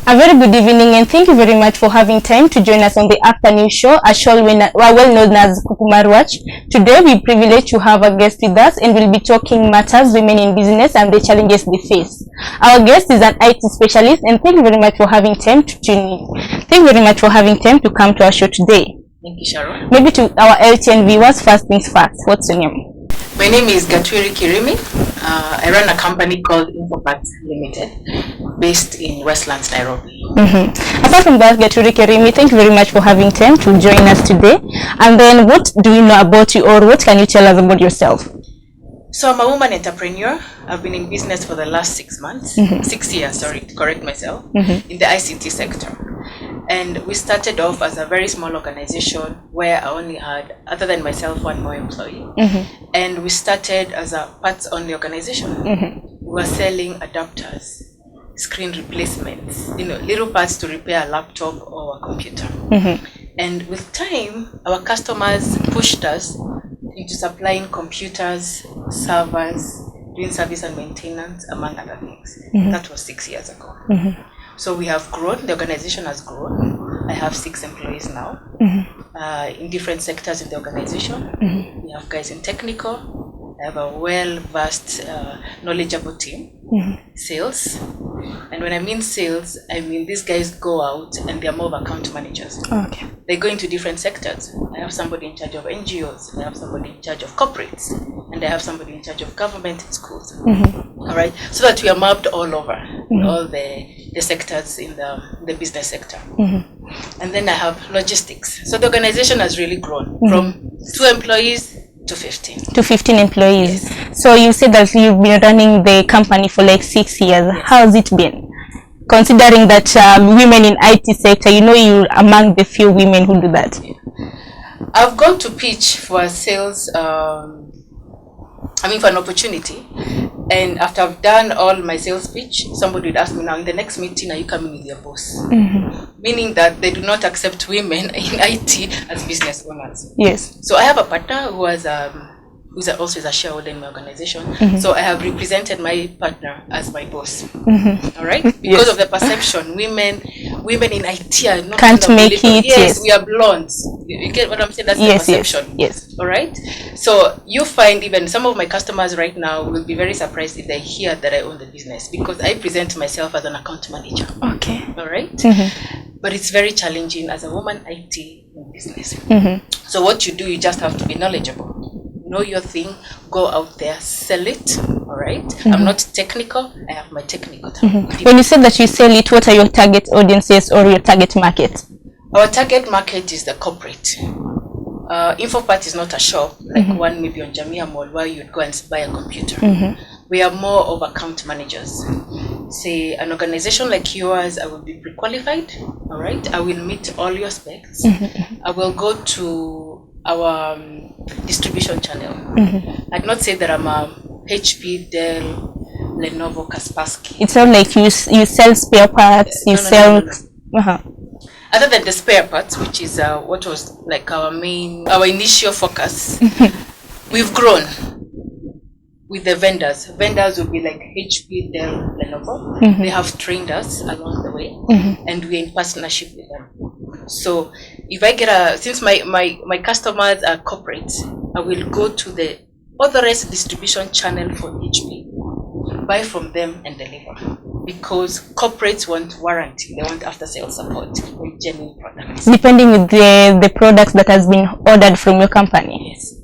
A very good evening, and thank you very much for having time to join us on the afternoon show, a show well known as Kuku Wach. Today we're privileged to have a guest with us, and we'll be talking matters women in business and the challenges they face. Our guest is an IT specialist, and thank you very much for having time to tune in. Thank you very much for having time to come to our show today. Thank you, Sharon. Maybe to our LTN viewers, first things first, what's your name? My name is Gatwiri Kirimi. I run a company called Infopart Limited, based in Westlands, Nairobi. Apart from that, Gatwiri Kirimi, thank you very much for having time to join us today. And then, what do you know about you, or what can you tell us about yourself? So I'm a woman entrepreneur. I've been in business for the last 6 months, 6 years, sorry, to correct myself, in the ICT sector. And we started off as a very small organization where I only had, other than myself, one more employee. And we started as a parts-only organization. We were selling adapters, screen replacements, little parts to repair a laptop or a computer. And with time, our customers pushed us into supplying computers, servers, doing service and maintenance, among other things. That was 6 years ago. So we have grown, the organization has grown. I have 6 employees now in different sectors in the organization. We have guys in technical. I have a well-versed, knowledgeable team. Sales. And when I mean sales, I mean these guys go out and they're more of account managers. Okay. They go into different sectors. I have somebody in charge of NGOs. I have somebody in charge of corporates. And I have somebody in charge of government and schools. All right. So that we are mapped all over, all the sectors in the business sector. And then I have logistics. So the organization has really grown from 2 employees to 15. To 15 employees. Yes. So you said that you've been running the company for like 6 years. Yes. How has it been? Considering that women in IT sector, you're among the few women who do that. I've gone to pitch for a sales, for an opportunity. And after I've done all my sales pitch, somebody would ask me, now in the next meeting, are you coming with your boss? Meaning that they do not accept women in IT as business owners. Yes. So I have a partner who has who's also is a shareholder in my organization. So I have represented my partner as my boss. All right? Because of the perception, women in IT are not can't make it. Yes, we are blondes. You get what I'm saying? That's the perception. Yes. All right? So you find even some of my customers right now will be very surprised if they hear that I own the business, because I present myself as an account manager. Okay. All right? But it's very challenging as a woman IT in business. So what you do, you just have to be knowledgeable. Know your thing, go out there, sell it. All right. I'm not technical. I have my technical. When you said that you sell it, what are your target audiences or your target market? Our target market is the corporate. Infopart is not a shop like one maybe on Jamia Mall where you'd go and buy a computer. We are more of account managers. Say an organization like yours, I will be pre-qualified. All right. I will meet all your specs. I will go to our distribution channel. I'd not say that I'm a HP, Dell, Lenovo, Kaspersky. It's not like you sell spare parts, you sell... Other than the spare parts, which is what was like our initial focus, we've grown with the vendors. Vendors will be like HP, Dell, Lenovo. They have trained us along the way, and we're in partnership with them. So if I get since my customers are corporates, I will go to the authorized distribution channel for HP, buy from them and deliver. Because corporates want warranty, they want after sales support with genuine products. Depending with the products that has been ordered from your company. Yes.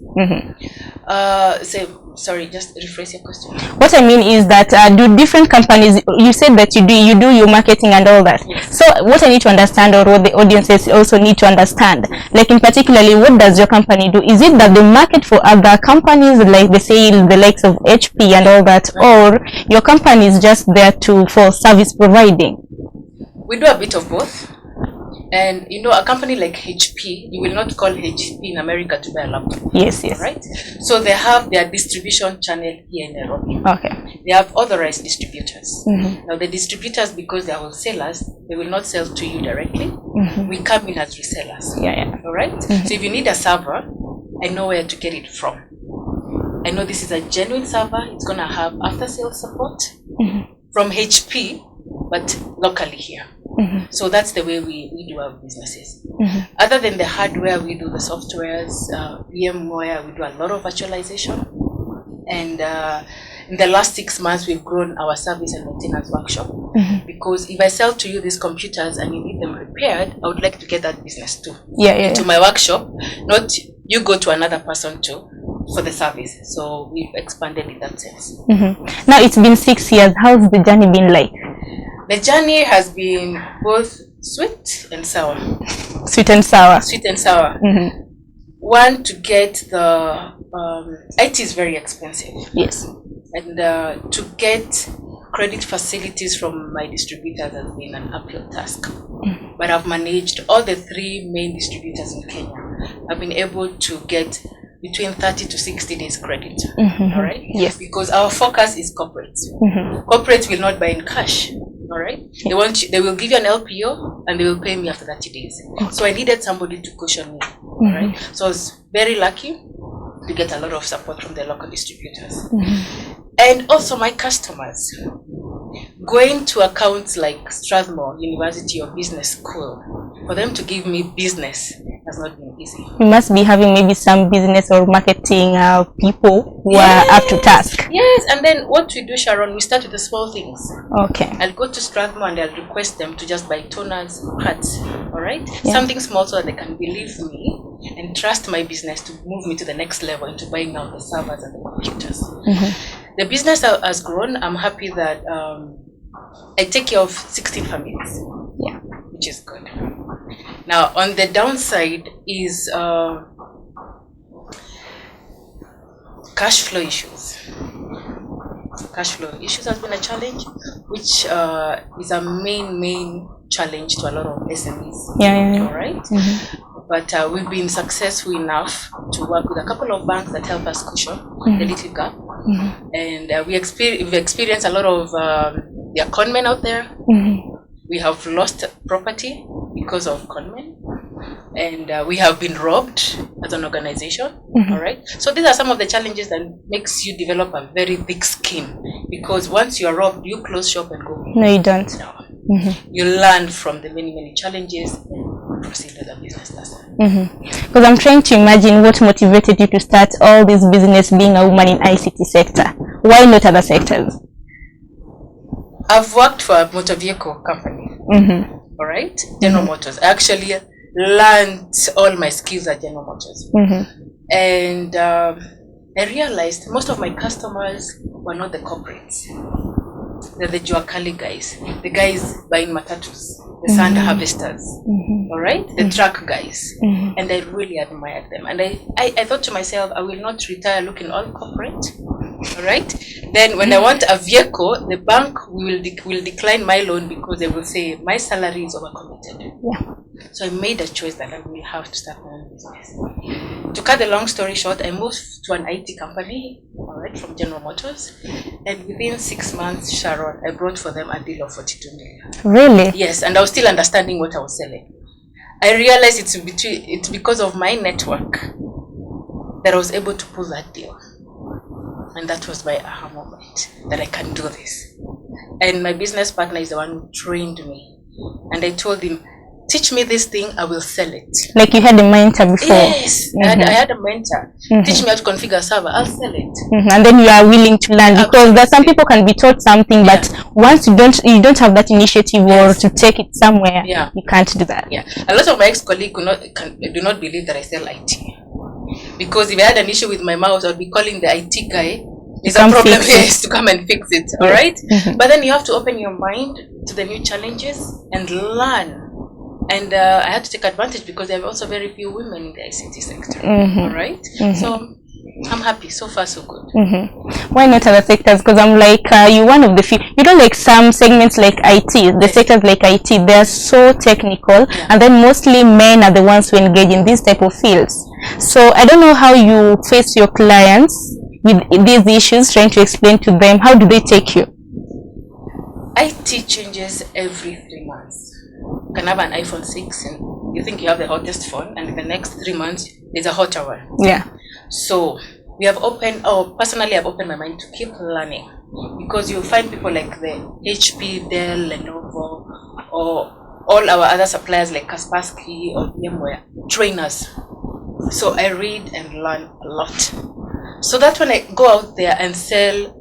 Sorry, just rephrase your question. What I mean is that do different companies, you said that you do your marketing and all that. Yes. So what I need to understand, or what the audiences also need to understand, like in particularly, what does your company do? Is it that they market for other companies, like they say the likes of HP and all that, or your company is just there for service providing? We do a bit of both. And a company like HP, you will not call HP in America to buy a laptop. Yes. Right? So they have their distribution channel here in Nairobi. Okay. They have authorized distributors. Now the distributors, because they are wholesalers, they will not sell to you directly. We come in as resellers. Yeah. All right? So if you need a server, I know where to get it from. I know this is a genuine server. It's gonna have after sales support from HP, but locally here. So that's the way we do our businesses. Other than the hardware, we do the softwares, VMware, we do a lot of virtualization. And in the last 6 months, we've grown our service and maintenance workshop. Because if I sell to you these computers and you need them repaired, I would like to get that business too. Into my workshop, not you go to another person too for the service. So we've expanded in that sense. Now it's been 6 years. How's the journey been like? The journey has been both sweet and sour. Sweet and sour. Sweet and sour. One, to get the IT is very expensive. Yes. And to get credit facilities from my distributors has been an uphill task. But I've managed all the 3 main distributors in Kenya. I've been able to get between 30 to 60 days credit. All right? Yes. Because our focus is corporates. Corporates will not buy in cash. All right? They will give you an LPO and they will pay me after 30 days. So I needed somebody to cushion me. All right? So I was very lucky to get a lot of support from the local distributors. And also my customers. Going to accounts like Strathmore University or Business School, for them to give me business has not been easy. You must be having maybe some business or marketing people who are up to task. Yes, and then what we do, Sharon, we start with the small things. Okay. I'll go to Strathmore and I'll request them to just buy toners, hats, all right? Something small so that they can believe me and trust my business to move me to the next level into buying out the servers and the computers. The business has grown. I'm happy that I take care of 16 families, which is good. Now, on the downside is cash flow issues. Cash flow issues has been a challenge, which is a main challenge to a lot of SMEs. All right. But we've been successful enough to work with a couple of banks that help us cushion the little gap. And we've experienced a lot of there are conmen out there. We have lost property because of conmen. And we have been robbed as an organization. All right. So these are some of the challenges that makes you develop a very thick skin. Because once you are robbed, you close shop and go. No, you don't. No. You learn from the many challenges and proceed as a business person. Because I'm trying to imagine what motivated you to start all this business being a woman in ICT sector. Why not other sectors? I've worked for a motor vehicle company. All right, General Motors. I actually learned all my skills at General Motors. And I realized most of my customers were not the corporates. They're the Juakali guys, the guys buying matatus, the sand harvesters, all right, the truck guys. And I really admired them. And I thought to myself, I will not retire looking all corporate. All right. Then when I want a vehicle, the bank will decline my loan because they will say my salary is overcommitted. So I made a choice that I will have to start my own business. To cut the long story short, I moved to an IT company, all right, from General Motors, and within 6 months, Sharon, I brought for them a deal of 42 million. Really? Yes, and I was still understanding what I was selling. I realized it's because of my network that I was able to pull that deal. And that was my aha moment, that I can do this. And my business partner is the one who trained me. And I told him, teach me this thing, I will sell it. Like you had a mentor before? Yes, I had a mentor. Teach me how to configure a server, I'll sell it. And then you are willing to learn, because there some people can be taught something, but once you don't have that initiative or to take it somewhere, you can't do that. A lot of my ex-colleagues do not believe that I sell IT. Because if I had an issue with my mouse, I'd be calling the IT guy. There's a problem here, to come and fix it, all right? But then you have to open your mind to the new challenges and learn. And I had to take advantage because there are also very few women in the ICT sector, all right? So I'm happy. So far, so good. Why not other sectors? Because I'm like, you're one of the few. You know, like some segments like IT, the sectors like IT, they're so technical, and then mostly men are the ones who engage in these type of fields. So I don't know how you face your clients with these issues, trying to explain to them. How do they take you? IT changes every 3 months. You can have an iPhone 6 and you think you have the hottest phone, and in the next 3 months there's a hotter one. So we have personally I've opened my mind to keep learning, because you'll find people like the HP, Dell, Lenovo, or all our other suppliers like Kaspersky or VMware train us. So I read and learn a lot. So that when I go out there and sell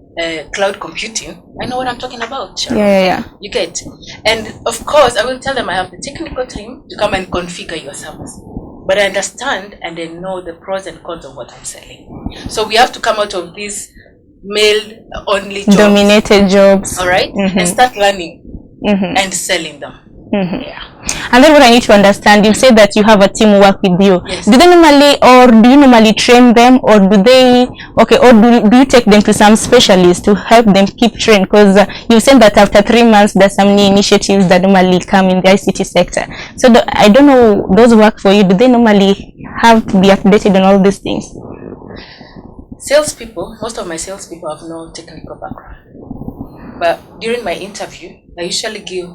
cloud computing, I know what I'm talking about, Sharon. Yeah. You get. And of course, I will tell them I have the technical team to come and configure your servers. But I understand and I know the pros and cons of what I'm selling. So we have to come out of these male-only jobs. Dominated jobs. All right? And start learning and selling them. Yeah. And then what I need to understand, you say that you have a team who work with you. Yes. Do they normally, or do you normally train them, or do they, or do you take them to some specialists to help them keep trained? Because you said that after 3 months, there's some new initiatives that normally come in the ICT sector. So I don't know, those work for you, do they normally have to be updated on all these things? Salespeople, most of my salespeople have no technical background. But during my interview, I usually give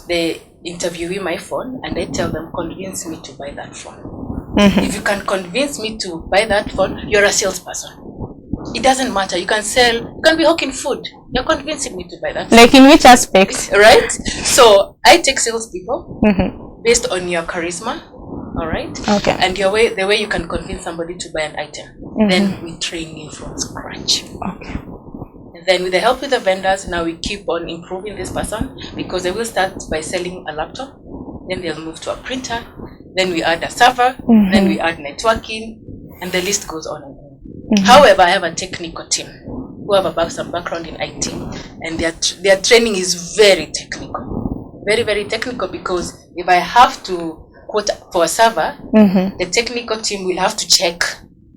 the interviewee my phone and I tell them, convince me to buy that phone. If you can convince me to buy that phone, you're a salesperson. It doesn't matter. You can sell, you can be hawking food. You're convincing me to buy that phone. Like in which aspect? Right? So I take salespeople based on your charisma. All right. Okay. And the way you can convince somebody to buy an item. Then we train you from scratch. Okay. And then with the help of the vendors, now we keep on improving this person because they will start by selling a laptop. Then they'll move to a printer. Then we add a server. Then we add networking, and the list goes on and on. However, I have a technical team who have some background in IT, and their training is very technical, very, very technical. Because if I have to quote for a server, the technical team will have to check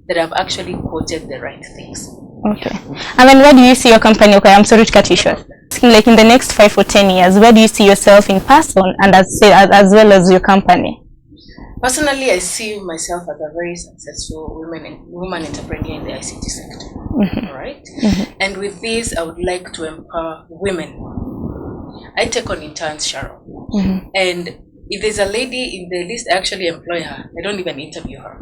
that I've actually quoted the right things. Okay. And then where do you see your company? Okay, I'm sorry to cut you short. Like in the next 5 or 10 years, where do you see yourself in person and as well as your company? Personally, I see myself as a very successful woman entrepreneur in the ICT sector. All right. And with this, I would like to empower women. I take on interns, Sharon. And if there's a lady in the list, I actually employ her. I don't even interview her.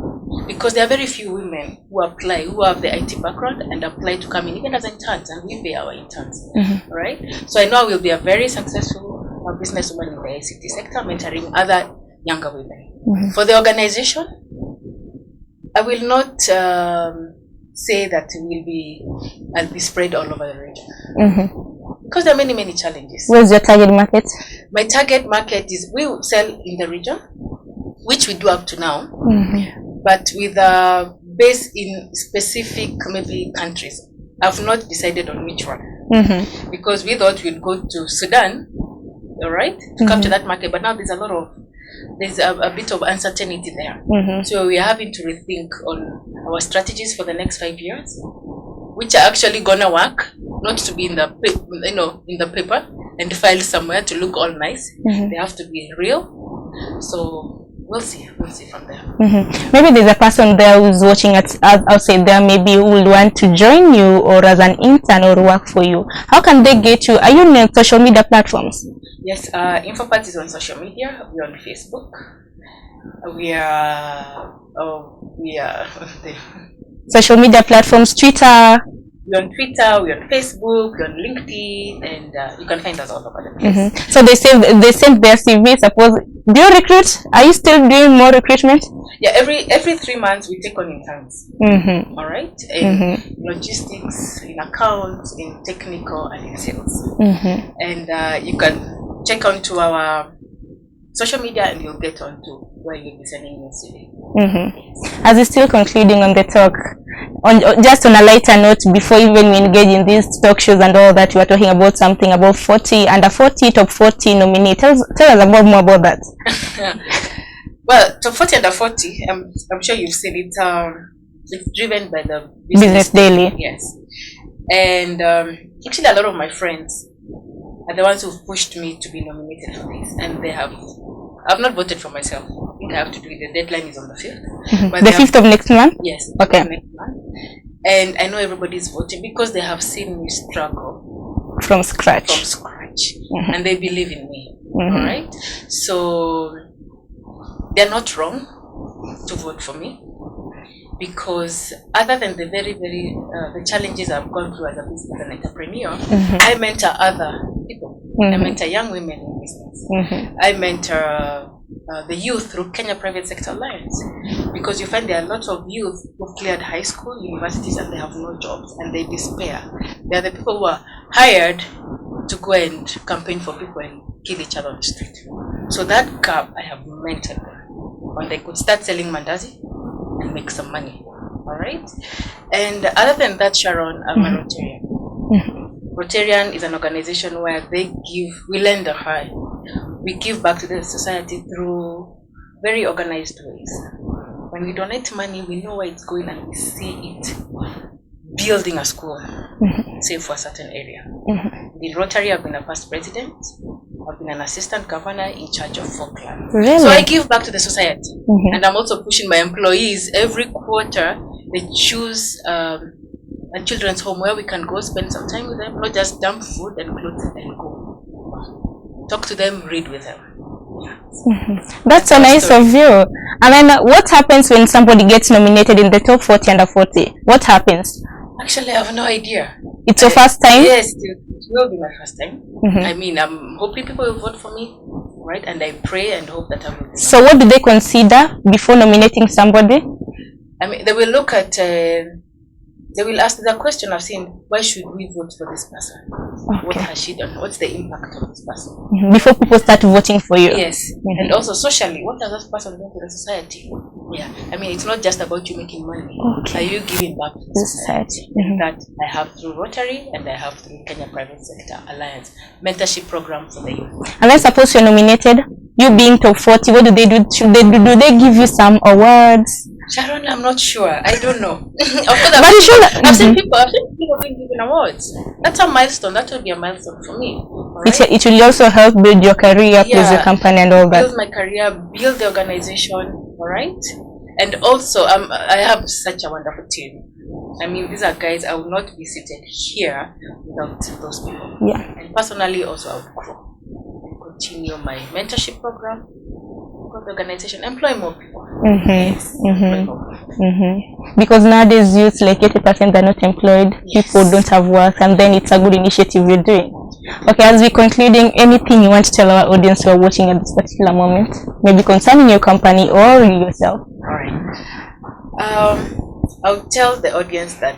Because there are very few women who apply, who have the IT background and apply to come in, even as interns, and we pay our interns. Right? So I know I will be a very successful businesswoman in the ICT sector, mentoring other younger women. For the organization, I will not say that I'll be spread all over the region. Because there are many, many challenges. Where's your target market? My target market is we will sell in the region, which we do up to now, but with a base in specific maybe countries. I've not decided on which one because we thought we'd go to Sudan, all right, to capture that market, but now there's a bit of uncertainty there. So we are having to rethink on our strategies for the next 5 years, which are actually gonna work, not to be in the paper and filed somewhere to look all nice. They have to be real. So we'll see from there. Maybe there's a person there who's watching outside there, maybe who will want to join you or as an intern or work for you. How can they get you? Are you on social media platforms? Yes, InfoPath is on social media. We're on Facebook. We are social media platforms, Twitter. We're on Twitter, we're on Facebook, we're on LinkedIn, and you can find us all over the place. So they send their CV. Suppose, do you recruit? Are you still doing more recruitment? Yeah, every 3 months we take on interns. All right, in logistics, in accounts, in technical, and in sales. And you can check onto our social media and you'll get onto where you'll be sending your CV. As we're still concluding on the talk, just on a lighter note, before even we engage in these talk shows and all that, we are talking about something about 40, under 40, top 40 nominee. Tell us more about that. Well, top 40 under 40, I'm sure you've seen it. It's driven by the Business Daily. Yes. And actually a lot of my friends are the ones who've pushed me to be nominated for this, and I've not voted for myself. I think I have to do it. The deadline is on the 5th. The 5th of next month? Yes. Okay. Next month. And I know everybody's voting because they have seen me struggle from scratch. And they believe in me. All right. So they're not wrong to vote for me, because other than the very, very the challenges I've gone through as an entrepreneur, I mentor other people. I mentor young women in business. I mentor the youth through Kenya Private Sector Alliance, because you find there are lots of youth who've cleared high school, universities, and they have no jobs and they despair. They are the people who are hired to go and campaign for people and kill each other on the street. So that gap, I have mentored them. When they could start selling mandazi and make some money. All right. And other than that, Sharon, I'm a Rotarian. Rotarian is an organization where we lend a hand. We give back to the society through very organized ways. When we donate money, we know where it's going and we see it building a school, say for a certain area. In Rotary, I've been a past president. I've been an assistant governor in charge of Falkland. Really? So I give back to the society. And I'm also pushing my employees every quarter. They choose a children's home where we can go spend some time with them, not just dump food and clothes and go. Talk to them, read with them. That's so nice of you. And then what happens when somebody gets nominated in the top 40 under 40? What happens? Actually, I have no idea. It's your first time? Yes, it will be my first time. I mean, I'm hoping people will vote for me, right? And I pray and hope that I will. So what do they consider before nominating somebody? I mean, they will look at, they will ask the question I've seen, why should we vote for this person? Okay. What has she done? What's the impact of this person? Before people start voting for you. Yes. And also socially, what has this person done to the society? Yeah. I mean, it's not just about you making money. Okay. Are you giving back to the society? That I have through Rotary and I have through Kenya Private Sector Alliance mentorship program for the youth. And I suppose you're nominated, you being top 40, what do they do? Do they give you some awards? Sharon, I'm not sure. I don't know. Of course, I've seen people being given awards. That's a milestone. That will be a milestone for me. Right? It will also help build your career, build your company and all that. Build my career, build the organization, all right? And also, I have such a wonderful team. I mean, these are guys, I would not be seated here without those people. Yeah. And personally, also, I would grow and continue my mentorship program. The organization employ more people. Because nowadays youth, like 80% are not employed. People don't have work, and then it's a good initiative you're doing. Okay, as we're concluding, anything you want to tell our audience who are watching at this particular moment, maybe concerning your company or yourself? All right. I'll tell the audience that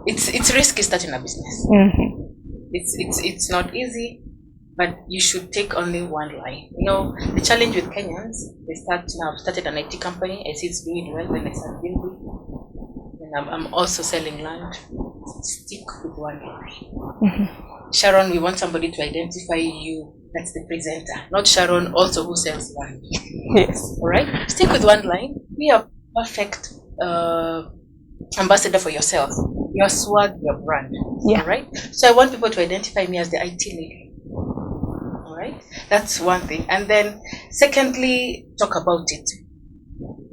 it's risky starting a business. It's not easy. But you should take only one line. You know, the challenge with Kenyans, I've started an IT company. I see it's doing well when I start building. And I'm also selling land. Stick with one line. Sharon, we want somebody to identify you. That's the presenter. Not Sharon, also who sells land. Yes. All right? Stick with one line. Be a perfect ambassador for yourself. Your swag, your brand. Yeah. All right? So I want people to identify me as the IT lady. Right? That's one thing. And then secondly, talk about it.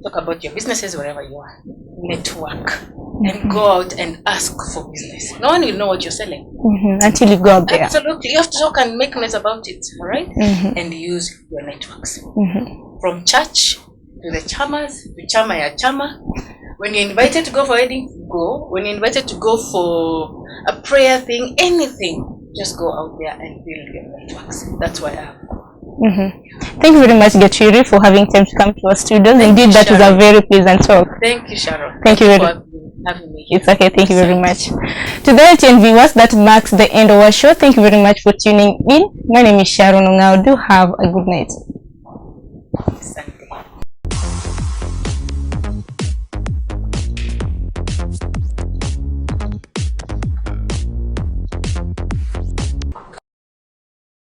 Talk about your businesses wherever you are. Network. And go out and ask for business. No one will know what you're selling. Until you go out there. Absolutely. You have to talk and make noise about it. All right? And use your networks. From church to the chamas, to chama ya chama. When you're invited to go for wedding, go. When you're invited to go for a prayer thing, anything, just go out there and build your networks. That's why I have. Thank you very much, Gatwiri, for having time to come to our studios. Indeed, that was a very pleasant talk. Thank you, Sharon. Thank you very much. Having me here. It's okay. Thank you very much. To the ITN viewers, that marks the end of our show. Thank you very much for tuning in. My name is Sharon Ong'awo. Do have a good night.